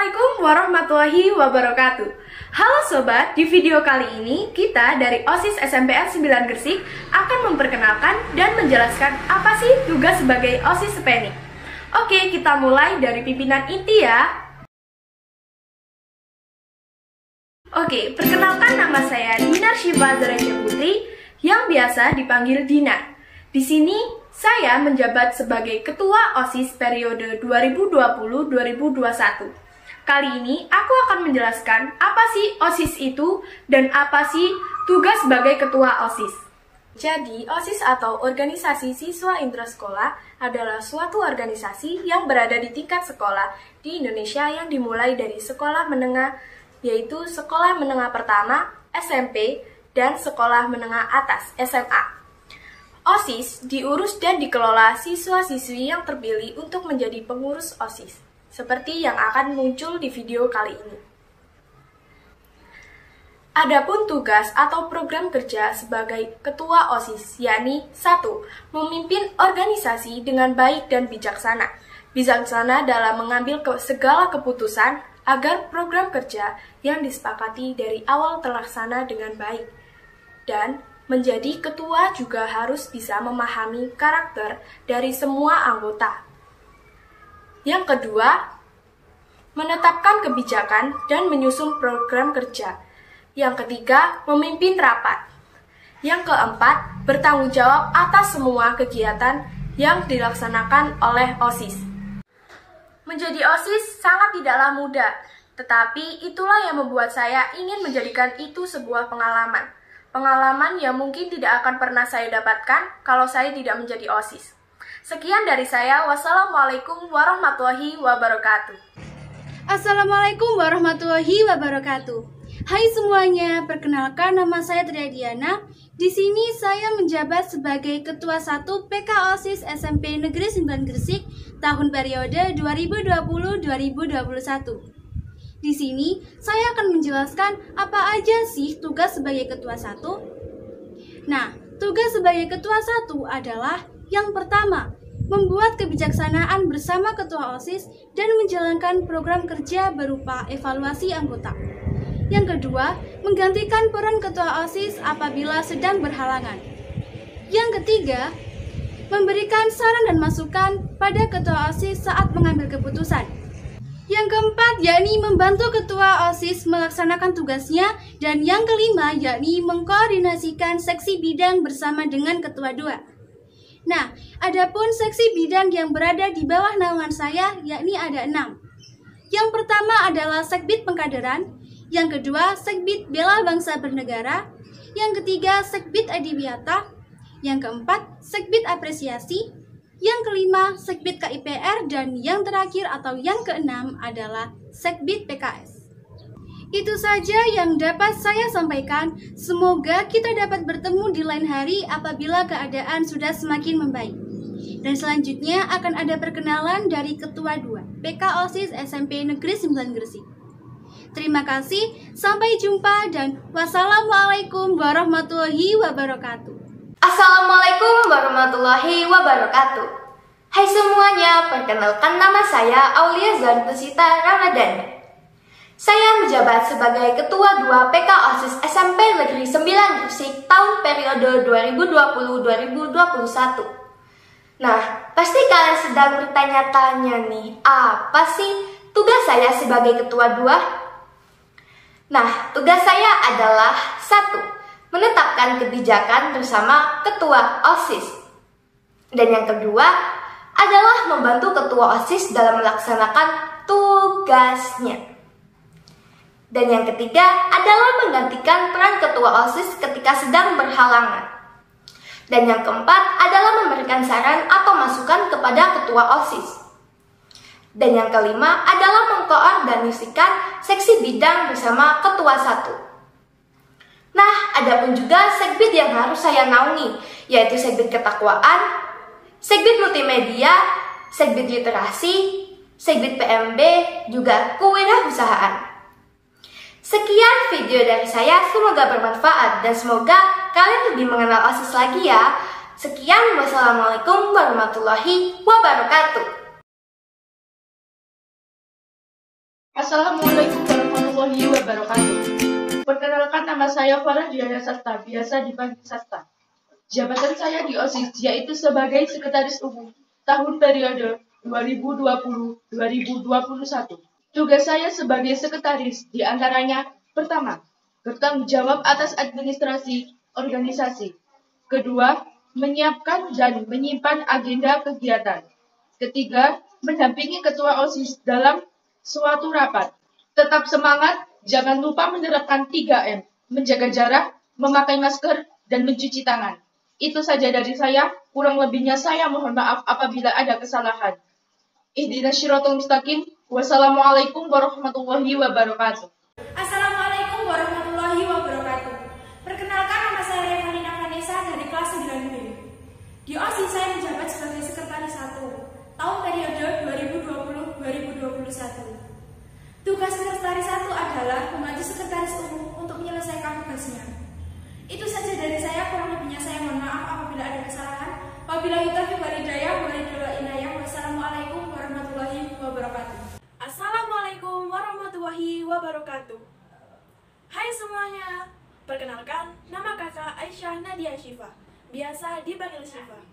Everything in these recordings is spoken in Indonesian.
Assalamualaikum warahmatullahi wabarakatuh. Halo sobat, di video kali ini kita dari OSIS SMPN 9 Gresik akan memperkenalkan dan menjelaskan apa sih tugas sebagai OSIS SPENIK. Oke, kita mulai dari pimpinan inti ya. Oke, perkenalkan nama saya Dinar Syifa Zuraisya Putri yang biasa dipanggil Dina. Di sini saya menjabat sebagai Ketua OSIS periode 2020-2021. Kali ini aku akan menjelaskan apa sih OSIS itu dan apa sih tugas sebagai Ketua OSIS. Jadi, OSIS atau Organisasi Siswa Intrasekolah adalah suatu organisasi yang berada di tingkat sekolah di Indonesia yang dimulai dari sekolah menengah, yaitu sekolah menengah pertama, SMP, dan sekolah menengah atas, SMA. OSIS diurus dan dikelola siswa-siswi yang terpilih untuk menjadi pengurus OSIS, seperti yang akan muncul di video kali ini. Adapun tugas atau program kerja sebagai Ketua OSIS, yakni 1. Memimpin organisasi dengan baik dan bijaksana. Bijaksana dalam mengambil segala keputusan agar program kerja yang disepakati dari awal terlaksana dengan baik. Dan menjadi ketua juga harus bisa memahami karakter dari semua anggota. Yang kedua, menetapkan kebijakan dan menyusun program kerja. Yang ketiga, memimpin rapat. Yang keempat, bertanggung jawab atas semua kegiatan yang dilaksanakan oleh OSIS. Menjadi OSIS sangat tidaklah mudah, tetapi itulah yang membuat saya ingin menjadikan itu sebuah pengalaman. Pengalaman yang mungkin tidak akan pernah saya dapatkan kalau saya tidak menjadi OSIS. Sekian dari saya. Wassalamualaikum warahmatullahi wabarakatuh. Assalamualaikum warahmatullahi wabarakatuh. Hai semuanya, perkenalkan nama saya Tria Diana. Di sini saya menjabat sebagai Ketua 1 PK OSIS SMP Negeri 9 Gresik tahun periode 2020-2021. Di sini, saya akan menjelaskan apa aja sih tugas sebagai Ketua 1. Nah, tugas sebagai Ketua 1 adalah yang pertama, membuat kebijaksanaan bersama Ketua OSIS dan menjalankan program kerja berupa evaluasi anggota. Yang kedua, menggantikan peran Ketua OSIS apabila sedang berhalangan. Yang ketiga, memberikan saran dan masukan pada Ketua OSIS saat mengambil keputusan. Yang keempat, yakni membantu Ketua OSIS melaksanakan tugasnya. Dan yang kelima, yakni mengkoordinasikan seksi bidang bersama dengan Ketua 2. Nah, adapun seksi bidang yang berada di bawah naungan saya, yakni ada 6. Yang pertama adalah Sekbid Pengkaderan. Yang kedua, Sekbid Bela Bangsa Bernegara. Yang ketiga, Sekbid Adiwiyata. Yang keempat, Sekbid Apresiasi. Yang kelima, Sekbid KIPR, dan yang terakhir atau yang keenam adalah Sekbid PKS. Itu saja yang dapat saya sampaikan. Semoga kita dapat bertemu di lain hari apabila keadaan sudah semakin membaik. Dan selanjutnya akan ada perkenalan dari Ketua 2 PK OSIS SMP Negeri 9 Gresik. Terima kasih, sampai jumpa dan wassalamualaikum warahmatullahi wabarakatuh. Assalamualaikum warahmatullahi wabarakatuh. Hai semuanya, perkenalkan nama saya Aulia Zantusita Ramadhani. Saya menjabat sebagai Ketua 2 PK OSIS SMP Negeri 9 Gresik tahun periode 2020-2021. Nah, pasti kalian sedang bertanya-tanya nih, apa sih tugas saya sebagai Ketua 2? Nah, tugas saya adalah 1. Menetapkan kebijakan bersama Ketua OSIS. Dan yang kedua adalah membantu Ketua OSIS dalam melaksanakan tugasnya. Dan yang ketiga adalah menggantikan peran Ketua OSIS ketika sedang berhalangan. Dan yang keempat adalah memberikan saran atau masukan kepada Ketua OSIS. Dan yang kelima adalah mengkoordinasikan seksi bidang bersama Ketua 1. Nah, ada pun juga Sekbid yang harus saya naungi, yaitu Sekbid Ketakwaan, Sekbid Multimedia, Sekbid Literasi, Sekbid PMB, juga Kewirausahaan. Sekian video dari saya, semoga bermanfaat dan semoga kalian lebih mengenal OSIS lagi ya. Sekian, wassalamualaikum warahmatullahi wabarakatuh. Assalamualaikum warahmatullahi wabarakatuh. Perkenalkan, nama saya Farah Diana Sasta, biasa dipanggil Sasta. Jabatan saya di OSIS yaitu sebagai Sekretaris Umum tahun periode 2020-2021. Tugas saya sebagai sekretaris diantaranya: pertama, bertanggung jawab atas administrasi organisasi. Kedua, menyiapkan dan menyimpan agenda kegiatan. Ketiga, mendampingi ketua OSIS dalam suatu rapat. Tetap semangat, jangan lupa menerapkan 3M, menjaga jarak, memakai masker, dan mencuci tangan. Itu saja dari saya, kurang lebihnya saya mohon maaf apabila ada kesalahan. Ihdinas syiratal mustaqim. Wassalamualaikum warahmatullahi wabarakatuh. Assalamualaikum warahmatullahi wabarakatuh. Perkenalkan, nama saya Revalina Vanessa dari kelas 9B. Di OSIS saya menjabat sebagai Sekretaris 1 tahun periode 2020-2021. Tugas Sekretaris 1 adalah membantu Sekretaris Umum untuk menyelesaikan tugasnya. Itu saja dari saya, kurang lebihnya saya mohon maaf apabila ada kesalahan. Wabillahi taufiq wal hidayah, wassalamualaikum warahmatullahi wabarakatuh. Assalamualaikum warahmatullahi wabarakatuh. Hai semuanya, perkenalkan, nama kakak Aisyah Nadia Syifa, biasa dipanggil Syifa.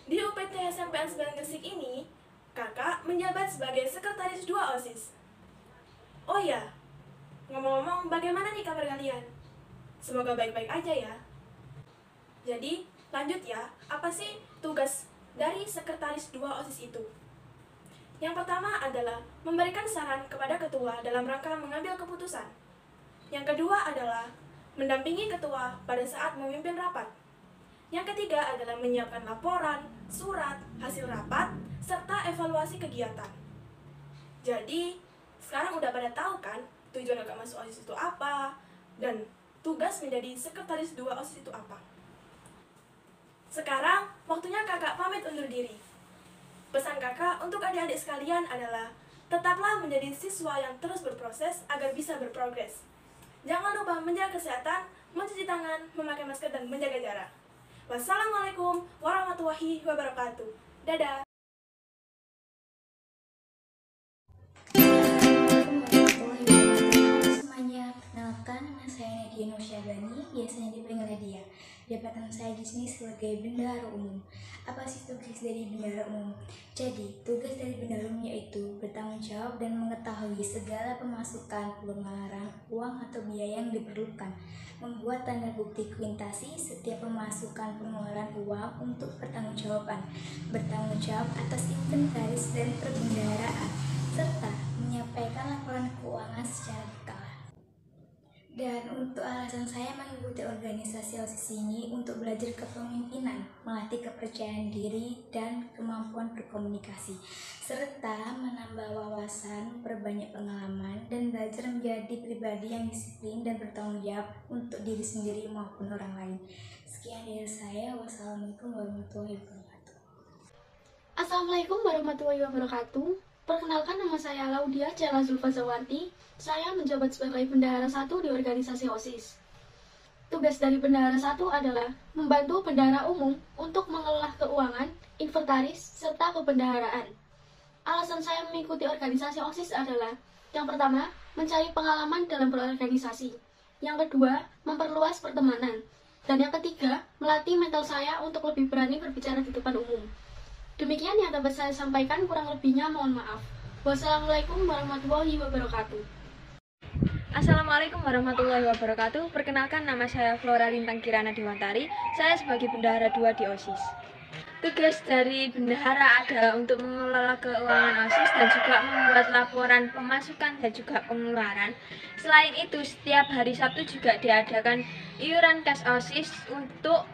Di UPT SMPN 9 Gresik ini, kakak menjabat sebagai Sekretaris 2 OSIS. Oh ya, ngomong-ngomong, bagaimana nih kabar kalian? Semoga baik-baik aja ya. Jadi, lanjut ya, apa sih tugas dari Sekretaris 2 OSIS itu? Yang pertama adalah memberikan saran kepada ketua dalam rangka mengambil keputusan. Yang kedua adalah mendampingi ketua pada saat memimpin rapat. Yang ketiga adalah menyiapkan laporan, surat, hasil rapat, serta evaluasi kegiatan. Jadi, sekarang udah pada tahu kan tujuan kakak masuk OSIS itu apa, dan tugas menjadi Sekretaris 2 OSIS itu apa. Sekarang, waktunya kakak pamit undur diri. Pesan kakak untuk adik-adik sekalian adalah tetaplah menjadi siswa yang terus berproses agar bisa berprogres. Jangan lupa menjaga kesehatan, mencuci tangan, memakai masker, dan menjaga jarak. Wassalamualaikum warahmatullahi wabarakatuh. Dadah. Semuanya, perkenalkan, nama saya Nadia Nur Syabani, biasanya dipanggil Nadia. Jabatan saya di sini sebagai bendahara umum. Apa sih tugas dari bendahara umum? Jadi, tugas dari bendahara umum yaitu bertanggung jawab dan mengetahui segala pemasukan, pengeluaran, uang atau biaya yang diperlukan, membuat tanda bukti kuintasi setiap pemasukan pengeluaran uang untuk pertanggungjawaban, bertanggung jawab atas inventaris dan perbendaharaan, serta menyampaikan laporan keuangan secara berkala. Dan untuk alasan saya mengikuti organisasi OSIS ini untuk belajar kepemimpinan, melatih kepercayaan diri dan kemampuan berkomunikasi, serta menambah wawasan, perbanyak pengalaman, dan belajar menjadi pribadi yang disiplin dan bertanggung jawab untuk diri sendiri maupun orang lain. Sekian dari saya, wassalamualaikum warahmatullahi wabarakatuh. Assalamualaikum warahmatullahi wabarakatuh. Perkenalkan, nama saya Laudia Cela Zulfazawarti. Saya menjabat sebagai bendahara 1 di organisasi OSIS. Tugas dari bendahara 1 adalah membantu bendahara umum untuk mengelola keuangan, inventaris, serta kebendaharaan. Alasan saya mengikuti organisasi OSIS adalah: yang pertama, mencari pengalaman dalam berorganisasi. Yang kedua, memperluas pertemanan. Dan yang ketiga, melatih mental saya untuk lebih berani berbicara di depan umum. Demikian yang dapat saya sampaikan, kurang lebihnya mohon maaf. Wassalamualaikum warahmatullahi wabarakatuh. Assalamualaikum warahmatullahi wabarakatuh. Perkenalkan, nama saya Flora Lintang Kirana Dewantari. Saya sebagai bendahara 2 di OSIS. Tugas dari bendahara adalah untuk mengelola keuangan OSIS dan juga membuat laporan pemasukan dan juga pengeluaran. Selain itu, setiap hari Sabtu juga diadakan iuran kas OSIS untuk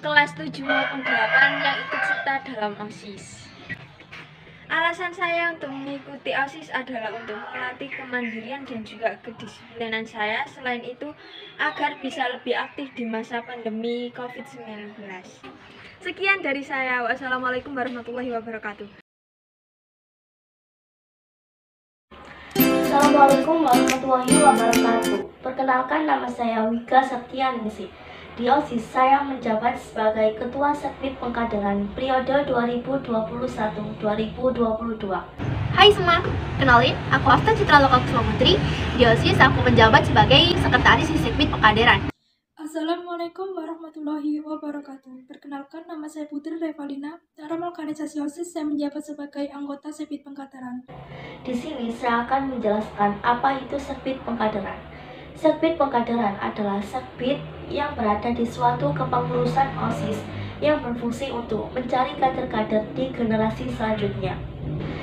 kelas 7 maupun 8 yang ikut serta dalam OSIS. Alasan saya untuk mengikuti OSIS adalah untuk melatih kemandirian dan juga kedisiplinan saya. Selain itu, agar bisa lebih aktif di masa pandemi COVID-19. Sekian dari saya. Wassalamualaikum warahmatullahi wabarakatuh. Assalamualaikum warahmatullahi wabarakatuh. Perkenalkan, nama saya Wika Septianingsih. Di OSIS, saya menjabat sebagai Ketua Sekbid Pengkaderan periode 2021-2022. Hai semua, kenalin, aku Asta Citra Lokal Kusuma Putri. Di OSIS aku menjabat sebagai Sekretaris di Sekbid Pekalderan. Assalamualaikum warahmatullahi wabarakatuh. Perkenalkan, nama saya Putri Revalina. Dalam organisasi OSIS, saya menjabat sebagai anggota Sekbid Pekalderan. Di sini saya akan menjelaskan apa itu Sekbid Pekalderan. Sekbid Pekalderan adalah sekbid yang berada di suatu kepengurusan OSIS yang berfungsi untuk mencari kader-kader di generasi selanjutnya.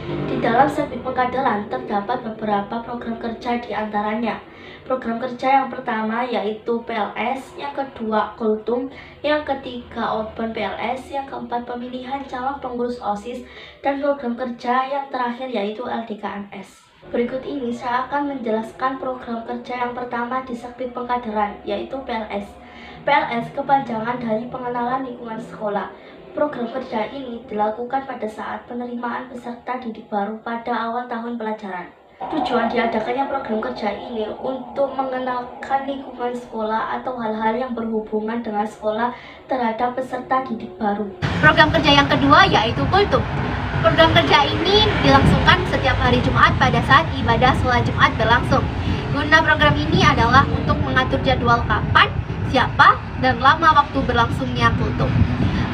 Di dalam Sekbid Pekalderan terdapat beberapa program kerja di antaranya. Program kerja yang pertama yaitu PLS, yang kedua Kultum, yang ketiga Outbound PLS, yang keempat pemilihan calon pengurus OSIS, dan program kerja yang terakhir yaitu LDKMS. Berikut ini saya akan menjelaskan program kerja yang pertama di Sekbid Pekalderan yaitu PLS. PLS kepanjangan dari pengenalan lingkungan sekolah. Program kerja ini dilakukan pada saat penerimaan peserta didik baru pada awal tahun pelajaran. Tujuan diadakannya program kerja ini untuk mengenalkan lingkungan sekolah atau hal-hal yang berhubungan dengan sekolah terhadap peserta didik baru. Program kerja yang kedua yaitu Kultum. Program kerja ini dilangsungkan setiap hari Jumat pada saat ibadah sholat Jumat berlangsung. Guna program ini adalah untuk mengatur jadwal kapan, siapa, dan lama waktu berlangsungnya Kultum.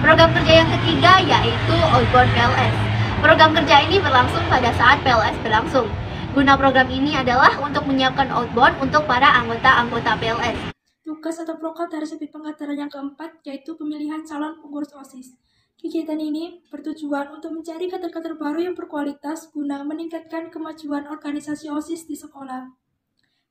Program kerja yang ketiga yaitu Outbound PLS. Program kerja ini berlangsung pada saat PLS berlangsung. Guna program ini adalah untuk menyiapkan outbound untuk para anggota-anggota PLS. Tugas atau program dari Sekbid Pekalderan yang keempat yaitu pemilihan calon pengurus OSIS. Kegiatan ini bertujuan untuk mencari kader-kader baru yang berkualitas guna meningkatkan kemajuan organisasi OSIS di sekolah.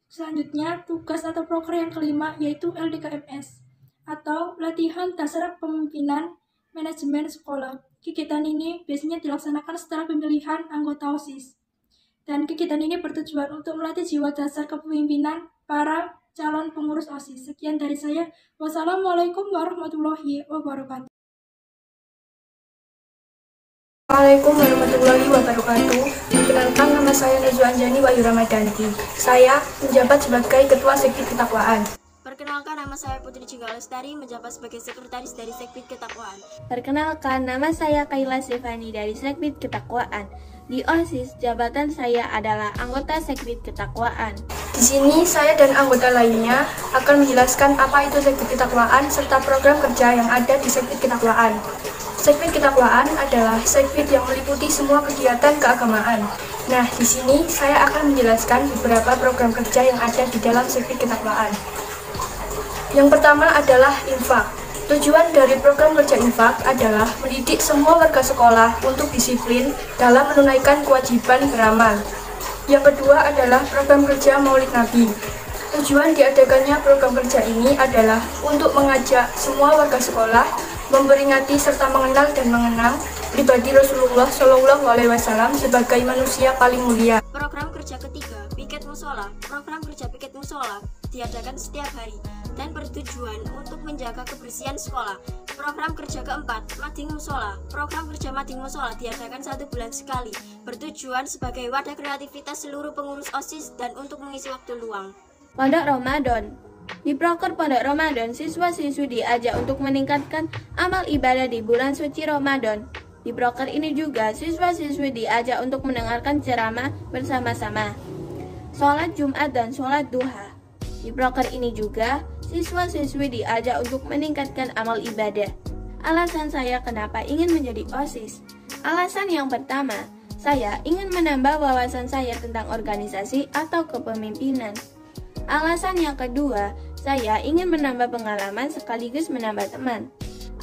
Selanjutnya, tugas atau program yang kelima yaitu LDKMS atau Latihan Dasar Kepemimpinan Manajemen Sekolah. Kegiatan ini biasanya dilaksanakan setelah pemilihan anggota OSIS. Dan kegiatan ini bertujuan untuk melatih jiwa dasar kepemimpinan para calon pengurus OSIS. Sekian dari saya. Wassalamualaikum warahmatullahi wabarakatuh. Assalamualaikum warahmatullahi wabarakatuh. Perkenalkan, nama saya Najwa Anjani Wahyu Ramadanti. Saya menjabat sebagai Ketua Sekbid Ketakwaan. Perkenalkan, nama saya Putri Cinggal Lestari, menjabat sebagai Sekretaris dari Sekbid Ketakwaan. Perkenalkan, nama saya Kaila Stefani dari Sekbid Ketakwaan. Di OSIS, jabatan saya adalah anggota Sekbid Ketakwaan. Di sini, saya dan anggota lainnya akan menjelaskan apa itu Sekbid Ketakwaan serta program kerja yang ada di Sekbid Ketakwaan. Sekbid Ketakwaan adalah sekbid yang meliputi semua kegiatan keagamaan. Nah, di sini saya akan menjelaskan beberapa program kerja yang ada di dalam Sekbid Ketakwaan. Yang pertama adalah infak. Tujuan dari program kerja infak adalah mendidik semua warga sekolah untuk disiplin dalam menunaikan kewajiban beramal. Yang kedua adalah program kerja Maulid Nabi. Tujuan diadakannya program kerja ini adalah untuk mengajak semua warga sekolah memperingati serta mengenal dan mengenang pribadi Rasulullah SAW sebagai manusia paling mulia. Program kerja ketiga, Piket Musola. Program kerja Piket Musola diadakan setiap hari dan bertujuan untuk menjaga kebersihan sekolah. Program kerja keempat, Mading Musola. Program kerja Mading Musola diadakan 1 bulan sekali, bertujuan sebagai wadah kreativitas seluruh pengurus OSIS dan untuk mengisi waktu luang. Pondok Ramadan. Di proker Pondok Ramadan, siswa-siswi diajak untuk meningkatkan amal ibadah di bulan suci Ramadan. Di proker ini juga, siswa-siswi diajak untuk mendengarkan ceramah bersama-sama, sholat Jumat dan sholat duha. Di proker ini juga, siswa-siswi diajak untuk meningkatkan amal ibadah. Alasan saya kenapa ingin menjadi OSIS. Alasan yang pertama, saya ingin menambah wawasan saya tentang organisasi atau kepemimpinan. Alasan yang kedua, saya ingin menambah pengalaman sekaligus menambah teman.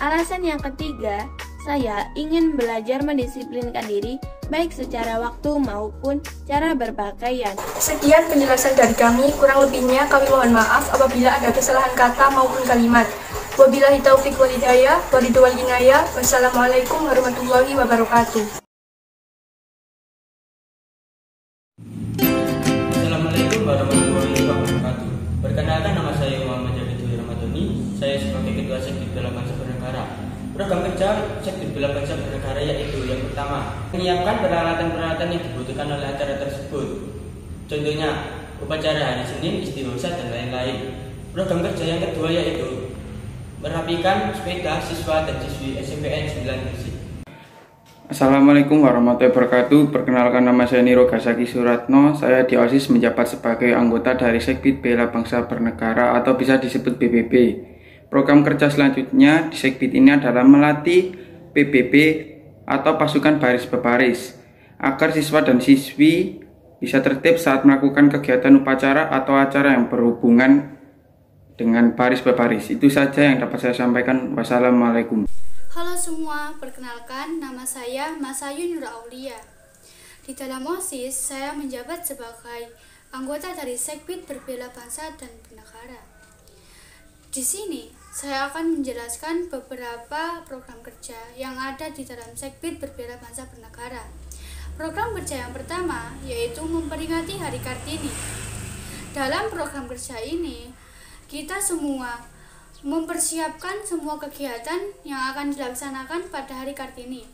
Alasan yang ketiga, saya ingin belajar mendisiplinkan diri baik secara waktu maupun cara berpakaian. Sekian penjelasan dari kami, kurang lebihnya kami mohon maaf apabila ada kesalahan kata maupun kalimat. Wabillahi taufiq wal hidayah, waridhu wal inayah. Wassalamualaikum warahmatullahi wabarakatuh. Assalamualaikum warahmatullahi wabarakatuh. Perkenalkan, nama saya Muhammad Jabidul Ramadhani. Saya sebagai Ketua Sekbid Bela Bangsa Bernegara. Program kerja Sekbid Bela Bangsa Bernegara yaitu yang pertama, menyiapkan peralatan-peralatan yang dibutuhkan oleh acara tersebut. Contohnya, upacara hari Senin, istighosa, dan lain-lain. Program kerja yang kedua yaitu merapikan sepeda siswa dan siswi SMPN 9 Gresik. Assalamualaikum warahmatullahi wabarakatuh. Perkenalkan, nama saya Niro Gasaki Suratno. Saya di OSIS menjabat sebagai anggota dari Sekbid Bela Bangsa Bernegara atau bisa disebut BBB. Program kerja selanjutnya di Sekbid ini adalah melatih PBB atau pasukan baris berbaris agar siswa dan siswi bisa tertib saat melakukan kegiatan upacara atau acara yang berhubungan dengan baris berbaris. Itu saja yang dapat saya sampaikan. Wassalamualaikum. Halo semua, perkenalkan nama saya Masayu Nur Aulia. Di dalam OSIS, saya menjabat sebagai anggota dari Sekbid Berbela Bangsa dan Bernegara. Di sini, saya akan menjelaskan beberapa program kerja yang ada di dalam Sekbid Berbela Bangsa Bernegara. Program kerja yang pertama yaitu memperingati Hari Kartini. Dalam program kerja ini, kita semua mempersiapkan semua kegiatan yang akan dilaksanakan pada Hari Kartini.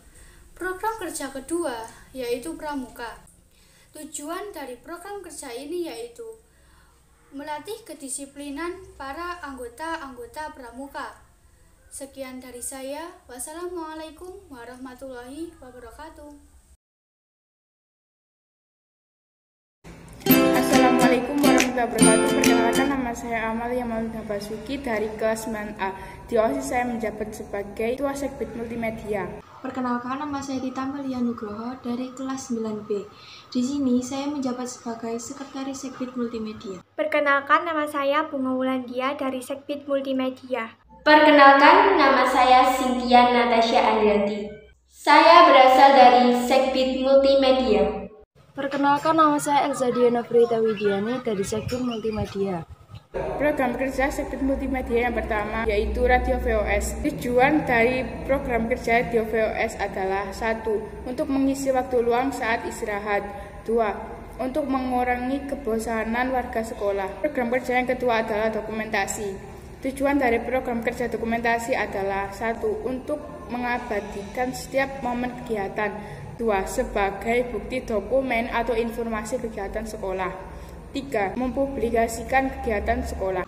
Program kerja kedua yaitu Pramuka. Tujuan dari program kerja ini yaitu melatih kedisiplinan para anggota-anggota Pramuka. Sekian dari saya. Wassalamualaikum warahmatullahi wabarakatuh. Assalamualaikum warahmatullahi wabarakatuh. Perkenalkan, nama saya Amalia Maulida Basuki dari kelas 9A. Di OSIS saya menjabat sebagai Ketua Sekbid Multimedia. Perkenalkan, nama saya Tita Melia Nugroho dari kelas 9B. Di sini saya menjabat sebagai Sekretaris Sekbid Multimedia. Perkenalkan, nama saya Bunga Wulandia dari Sekbid Multimedia. Perkenalkan, nama saya Cynthia Natasha Andrianti. Saya berasal dari Sekbid Multimedia. Perkenalkan, nama saya Elza Diana Frita Widiani dari Sekbid Multimedia. Program kerja Sekbid Multimedia yang pertama yaitu Radio VOS. Tujuan dari program kerja Radio VOS adalah 1. Untuk mengisi waktu luang saat istirahat. 2. Untuk mengurangi kebosanan warga sekolah. Program kerja yang kedua adalah dokumentasi. Tujuan dari program kerja dokumentasi adalah 1. Untuk mengabadikan setiap momen kegiatan. 2. Sebagai bukti dokumen atau informasi kegiatan sekolah. 3. Mempublikasikan kegiatan sekolah.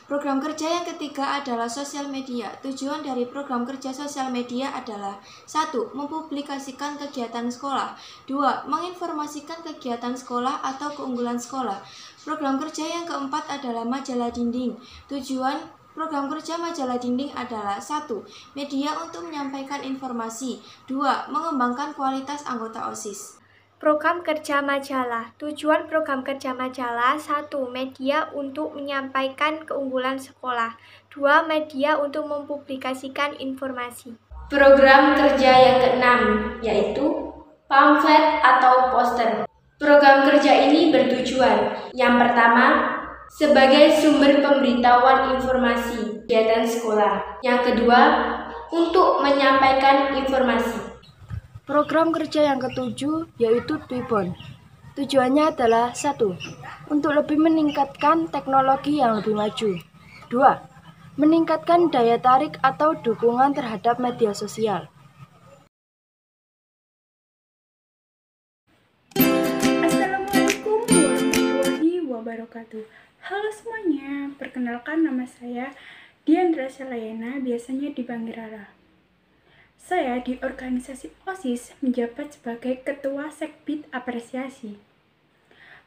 Program kerja yang ketiga adalah sosial media. Tujuan dari program kerja sosial media adalah 1. Mempublikasikan kegiatan sekolah. 2. Menginformasikan kegiatan sekolah atau keunggulan sekolah. Program kerja yang keempat adalah majalah dinding. Tujuan program kerja majalah dinding adalah 1. Media untuk menyampaikan informasi. 2. Mengembangkan kualitas anggota OSIS. Program kerja majalah. Tujuan program kerja majalah 1. Media untuk menyampaikan keunggulan sekolah. 2. Media untuk mempublikasikan informasi. Program kerja yang keenam yaitu pamflet atau poster. Program kerja ini bertujuan yang pertama sebagai sumber pemberitahuan informasi kegiatan sekolah. Yang kedua, untuk menyampaikan informasi. Program kerja yang ketujuh yaitu Twibbon. Tujuannya adalah 1. Untuk lebih meningkatkan teknologi yang lebih maju. 2. Meningkatkan daya tarik atau dukungan terhadap media sosial. Assalamualaikum warahmatullahi wabarakatuh. Halo semuanya, perkenalkan nama saya Diandra Selayana, biasanya dipanggil Rara. Saya di organisasi OSIS menjabat sebagai Ketua Sekbid Apresiasi.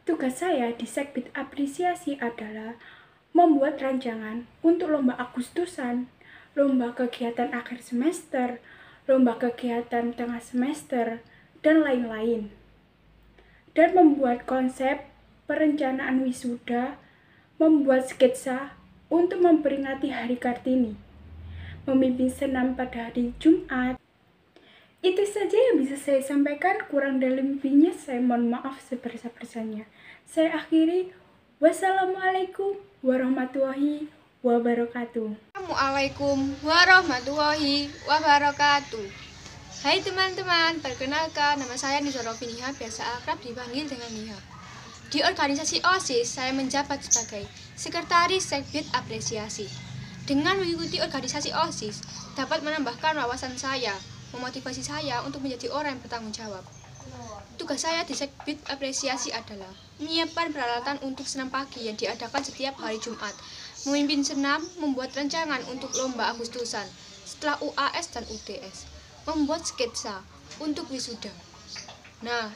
Tugas saya di Sekbid Apresiasi adalah membuat rancangan untuk lomba Agustusan, lomba kegiatan akhir semester, lomba kegiatan tengah semester, dan lain-lain. Dan membuat konsep perencanaan wisuda, membuat sketsa untuk memperingati Hari Kartini, memimpin senam pada hari Jumat. Itu saja yang bisa saya sampaikan, kurang dan lebihnya saya mohon maaf sebesar-besarnya. Saya akhiri, wassalamualaikum warahmatullahi wabarakatuh. Assalamualaikum warahmatullahi wabarakatuh. Hai teman-teman, perkenalkan nama saya Nisa Roviniha, biasa akrab dipanggil dengan Niha. Di organisasi OSIS, saya menjabat sebagai Sekretaris Sekbid Apresiasi. Dengan mengikuti organisasi OSIS, dapat menambahkan wawasan saya, memotivasi saya untuk menjadi orang yang bertanggung jawab. Tugas saya di Sekbid Apresiasi adalah menyiapkan peralatan untuk senam pagi yang diadakan setiap hari Jumat, memimpin senam, membuat rancangan untuk lomba Agustusan, setelah UAS dan UTS, membuat sketsa, untuk wisuda. Nah,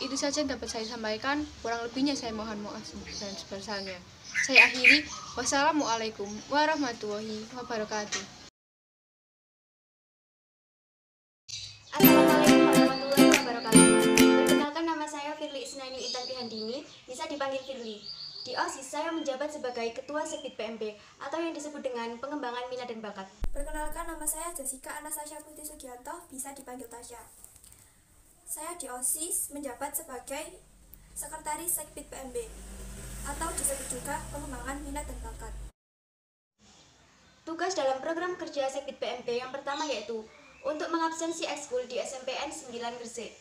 itu saja yang dapat saya sampaikan. Kurang lebihnya saya mohon maaf dan sebesarnya. Saya akhiri. Wassalamualaikum warahmatullahi wabarakatuh. Assalamualaikum warahmatullahi wabarakatuh. Perkenalkan, nama saya Firly Isnaini Intan Pihandini, bisa dipanggil Firly. Di OSIS, saya menjabat sebagai Ketua Sekbid PMB atau yang disebut dengan Pengembangan Minat dan Bakat. Perkenalkan, nama saya Jessica Anastasia Putri Sugianto, bisa dipanggil Tasya. Saya di OSIS menjabat sebagai Sekretaris Sekbid PMB atau disebut juga Pengembangan Minat dan Bakat. Tugas dalam program kerja Sekbid PMB yang pertama yaitu untuk mengabsensi ekskul di SMPN 9 Gresik.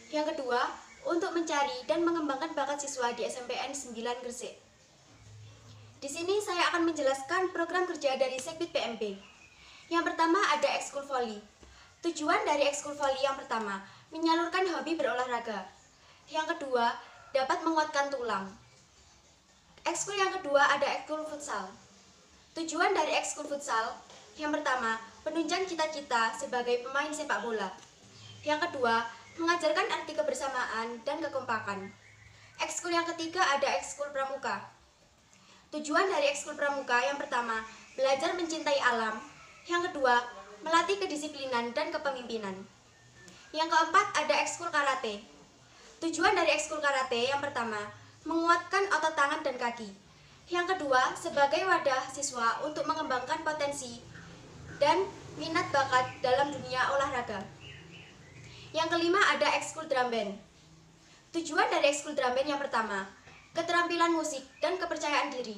Yang kedua, untuk mencari dan mengembangkan bakat siswa di SMPN 9 Gresik. Di sini saya akan menjelaskan program kerja dari Sekbid PMB. Yang pertama ada ekskul voli. Tujuan dari ekskul voli yang pertama, menyalurkan hobi berolahraga. Yang kedua, dapat menguatkan tulang. Ekskul yang kedua ada ekskul futsal. Tujuan dari ekskul futsal, yang pertama, penunjang cita-cita sebagai pemain sepak bola. Yang kedua, mengajarkan arti kebersamaan dan kekompakan. Ekskul yang ketiga ada ekskul pramuka. Tujuan dari ekskul pramuka yang pertama, belajar mencintai alam. Yang kedua, melatih kedisiplinan dan kepemimpinan. Yang keempat ada ekskul karate. Tujuan dari ekskul karate yang pertama, menguatkan otot tangan dan kaki. Yang kedua, sebagai wadah siswa untuk mengembangkan potensi dan minat bakat dalam dunia olahraga. Yang kelima ada ekskul drum band. Tujuan dari ekskul drum band yang pertama, keterampilan musik dan kepercayaan diri.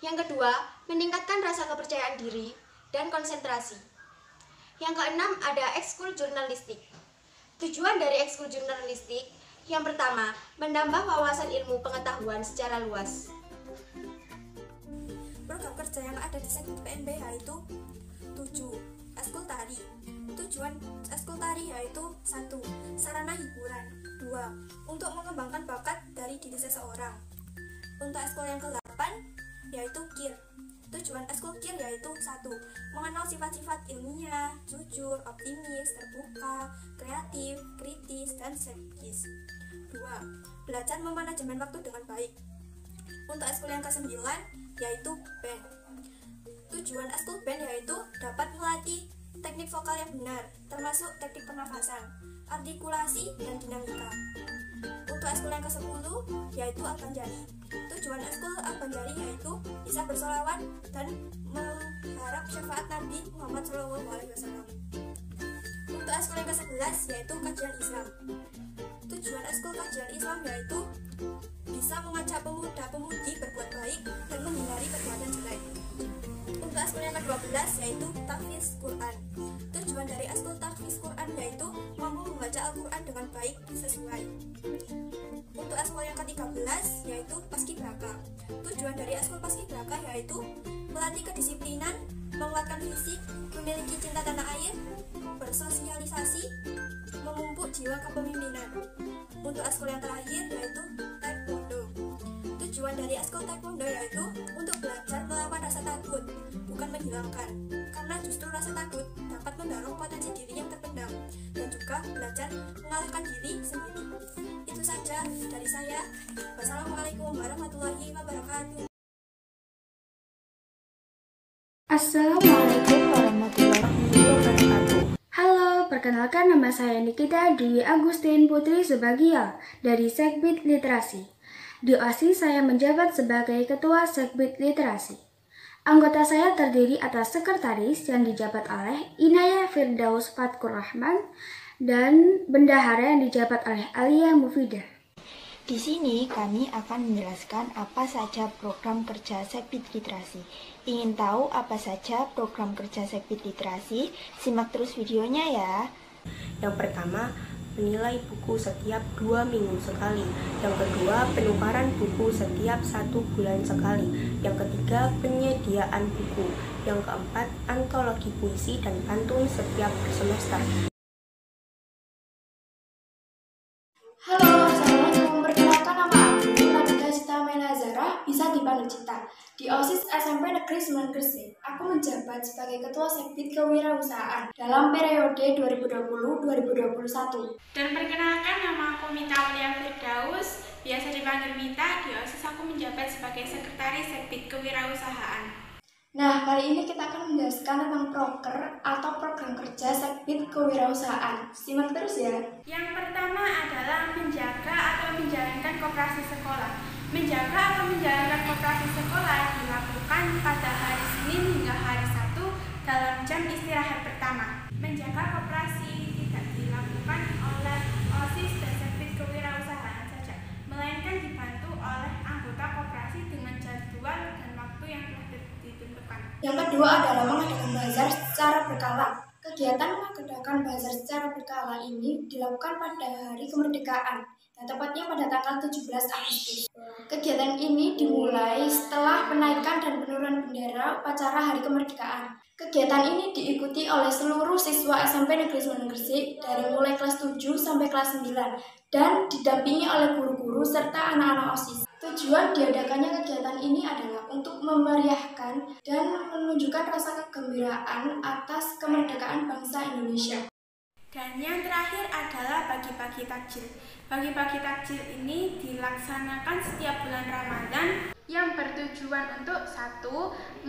Yang kedua, meningkatkan rasa kepercayaan diri dan konsentrasi. Yang keenam ada ekskul jurnalistik. Tujuan dari ekskul jurnalistik yang pertama, menambah wawasan ilmu pengetahuan secara luas. Program kerja yang ada di Sekbid PMB yaitu 7. Ekskul tari. Tujuan ekskul tari yaitu 1. Sarana hiburan. 2. Untuk mengembangkan bakat dari diri seseorang. Untuk ekskul yang ke-8 yaitu KIR. Tujuan ekskul KIR yaitu 1. Mengenal sifat-sifat ilmiah, jujur, optimis, terbuka, kreatif, kritis, dan strategis. 2. Belajar memanajemen waktu dengan baik. Untuk ekskul yang ke-9 yaitu band. Tujuan ekskul band yaitu dapat melatih teknik vokal yang benar, termasuk teknik pernafasan, artikulasi, dan dinamika. Untuk ekskul yang ke-10 yaitu Al-Banjari. Tujuan ekskul Al-Banjari yaitu bisa bersolawat dan mengharap syafaat Nabi Muhammad SAW. Untuk ekskul yang ke-11 yaitu Kajian Islam. Tujuan ekskul Kajian Islam yaitu bisa mengajak pemuda-pemudi berbuat baik dan menghindari perbuatan jelek. Untuk ekskul yang ke-12 yaitu tahfiz Quran. Tujuan dari ekskul tahfiz Quran yaitu mampu membaca Al-Quran dengan baik sesuai. Untuk ekskul yang ke-13 yaitu paskibraka. Tujuan dari ekskul paskibraka yaitu melatih kedisiplinan, menguatkan fisik, memiliki cinta tanah air, bersosialisasi, memupuk jiwa kepemimpinan. Untuk ekskul yang terakhir yaitu taekwondo. Tujuan dari ekskul taekwondo yaitu untuk belajar melawan rasa takut, bukan menghilangkan, karena justru rasa takut dapat mendorong potensi diri yang terpendam dan juga belajar mengalahkan diri sendiri. Itu saja dari saya. Wassalamualaikum warahmatullahi wabarakatuh. Assalamualaikum warahmatullahi wabarakatuh. Halo, perkenalkan nama saya Nikita Dwi Agustin Putri Subagia dari Sekbid Literasi. Di OSIS saya menjabat sebagai Ketua Sekbid Literasi. Anggota saya terdiri atas sekretaris yang dijabat oleh Inaya Firdaus Fatkur Rahman dan bendahara yang dijabat oleh Alia Mufidah. Di sini kami akan menjelaskan apa saja program kerja Sekbid Literasi. Ingin tahu apa saja program kerja Sekbid Literasi? Simak terus videonya ya. Yang pertama, menilai buku setiap 2 minggu sekali. Yang kedua, penukaran buku setiap 1 bulan sekali. Yang ketiga, penyediaan buku. Yang keempat, antologi puisi dan pantun setiap semester. Halo, assalamualaikum. Perkenalkan nama aku Nabila Sita Menazara, bisa dipanggil Cita. Di OSIS SMP Negeri 9 Gresik, aku menjabat sebagai Ketua Sekbid Kewirausahaan dalam periode 2020-2021. Dan perkenalkan, nama aku Mita Aulia Firdaus, biasa dipanggil Mita. Di OSIS aku menjabat sebagai Sekretaris Sekbid Kewirausahaan. Nah, kali ini kita akan menjelaskan tentang proker atau program kerja Sekbid Kewirausahaan. Simak terus ya. Yang pertama adalah menjaga atau menjalankan koperasi sekolah. Menjaga atau menjalankan koperasi sekolah dilakukan pada hari Senin hingga hari Sabtu dalam jam istirahat pertama. Menjaga koperasi tidak dilakukan oleh OSIS dan Sekbid Kewirausahaan saja, melainkan dibantu oleh anggota koperasi dengan jadwal dan waktu yang telah ditentukan. Yang kedua adalah mengadakan bazar secara berkala. Kegiatan mengadakan bazar secara berkala ini dilakukan pada hari kemerdekaan, dan tepatnya pada tanggal 17 Agustus. Kegiatan ini dimulai setelah penaikan dan penurunan bendera upacara Hari Kemerdekaan. Kegiatan ini diikuti oleh seluruh siswa SMP Negeri 9 Gresik dari mulai kelas 7 sampai kelas 9 dan didampingi oleh guru-guru serta anak-anak OSIS. Tujuan diadakannya kegiatan ini adalah untuk memeriahkan dan menunjukkan rasa kegembiraan atas kemerdekaan bangsa Indonesia. Dan yang terakhir adalah bagi-bagi takjil. Bagi-bagi takjil ini dilaksanakan setiap bulan Ramadan yang bertujuan untuk 1.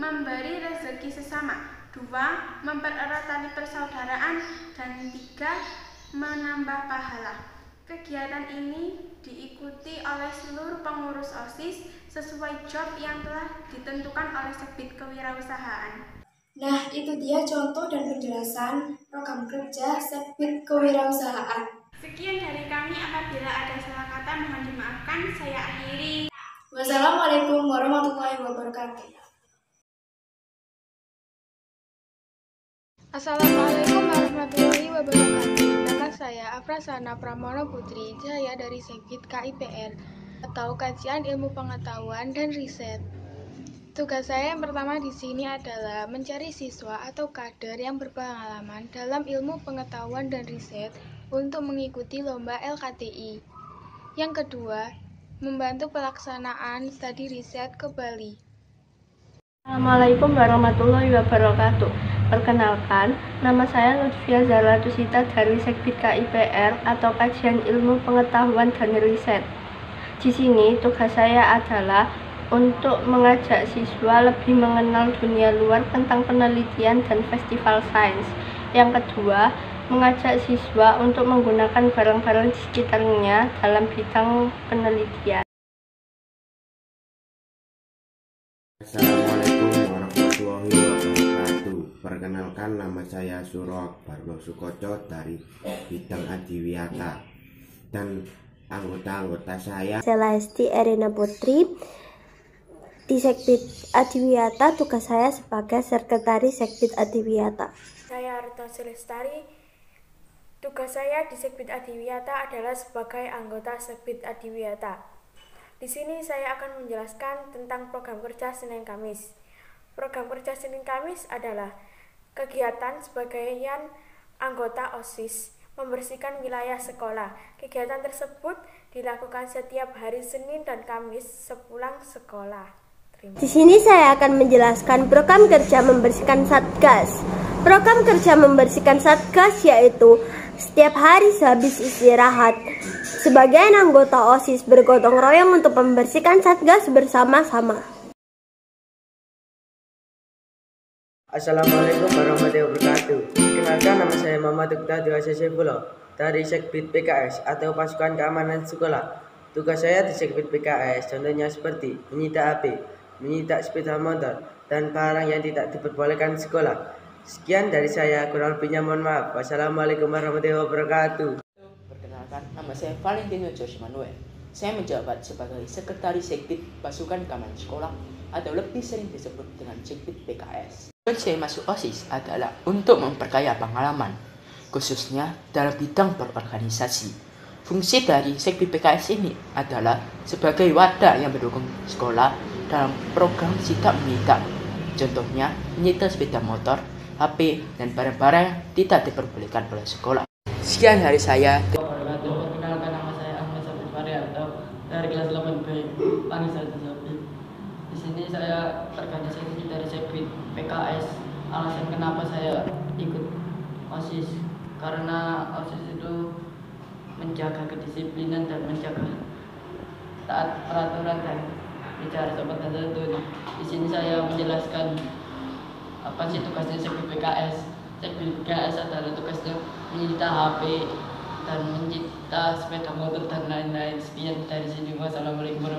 Memberi rezeki sesama, 2. Mempererat tali persaudaraan, dan 3. Menambah pahala. Kegiatan ini diikuti oleh seluruh pengurus OSIS sesuai job yang telah ditentukan oleh Sekbid Kewirausahaan. Nah, itu dia contoh dan penjelasan program kerja Sekbid Kewirausahaan. Sekian dari kami, apabila ada salah kata mohon dimaafkan. Saya akhiri. Wassalamualaikum warahmatullahi wabarakatuh. Assalamualaikum warahmatullahi wabarakatuh. Nama saya Afrasana Pramono Putri Jaya dari Sekbid KIPR atau Kajian Ilmu Pengetahuan dan Riset. Tugas saya yang pertama di sini adalah mencari siswa atau kader yang berpengalaman dalam ilmu pengetahuan dan riset untuk mengikuti lomba LKTI. Yang kedua, membantu pelaksanaan studi riset ke Bali. Assalamualaikum warahmatullahi wabarakatuh. Perkenalkan, nama saya Lutfia Zahra Tusita dari Sekbid KIPR atau Kajian Ilmu Pengetahuan dan Riset. Di sini tugas saya adalah untuk mengajak siswa lebih mengenal dunia luar tentang penelitian dan festival sains. Yang kedua, mengajak siswa untuk menggunakan barang-barang di sekitarnya dalam bidang penelitian. Assalamualaikum warahmatullahi wabarakatuh. Perkenalkan, nama saya Suro Barno Sukoco dari bidang Adiwiyata, dan anggota-anggota saya Celesti Erina Putri. Di Sekbid Adiwiyata, tugas saya sebagai Sekretaris Sekbid Adiwiyata. Saya Retno Celestari. Tugas saya di Sekbid Adiwiyata adalah sebagai anggota Sekbid Adiwiyata. Di sini saya akan menjelaskan tentang program kerja Senin Kamis. Program kerja Senin Kamis adalah kegiatan sebagian anggota OSIS membersihkan wilayah sekolah. Kegiatan tersebut dilakukan setiap hari Senin dan Kamis sepulang sekolah. Di sini saya akan menjelaskan program kerja membersihkan Satgas. Program kerja membersihkan Satgas yaitu setiap hari sehabis istirahat, sebagian anggota OSIS bergotong royong untuk membersihkan Satgas bersama-sama. Assalamualaikum warahmatullahi wabarakatuh. Perkenalkan, nama saya Muhammad Tukta Dwi Sesebolo dari Sekbid PKS atau Pasukan Keamanan Sekolah. Tugas saya di Sekbid PKS contohnya seperti menyita HP, menyita sepeda motor, dan barang yang tidak diperbolehkan di sekolah. Sekian dari saya, kurang lebihnya mohon maaf. Wassalamualaikum warahmatullahi wabarakatuh. Perkenalkan, nama saya Valentino Jose Manuel. Saya menjabat sebagai Sekretaris Sekbid Pasukan Keamanan Sekolah atau lebih sering disebut dengan Sekbid PKS. Tujuan saya masuk OSIS adalah untuk memperkaya pengalaman, khususnya dalam bidang berorganisasi. Fungsi dari Sekbid PKS ini adalah sebagai wadah yang mendukung sekolah dalam program sidak menyita. Contohnya, menyita sepeda motor, HP, dan barang-barang yang tidak diperbolehkan oleh sekolah. Sekian dari saya. Perkenalkan, nama saya Ahmad Sabit Faryanto dari kelas 8B Panisar Sapi. Di sini saya organisasi dari Sekbid PKS. Alasan kenapa saya ikut OSIS karena OSIS itu menjaga kedisiplinan dan menjaga taat peraturan dan bicara sobat tertentu. Di sini saya menjelaskan apa sih tugasnya Sekbid PKS. Sekbid PKS adalah tugasnya menyita HP dan mencipta sepeda motor dan lain-lain. Sekian dari sini. Wassalamualaikum warahmatullahi wabarakatuh.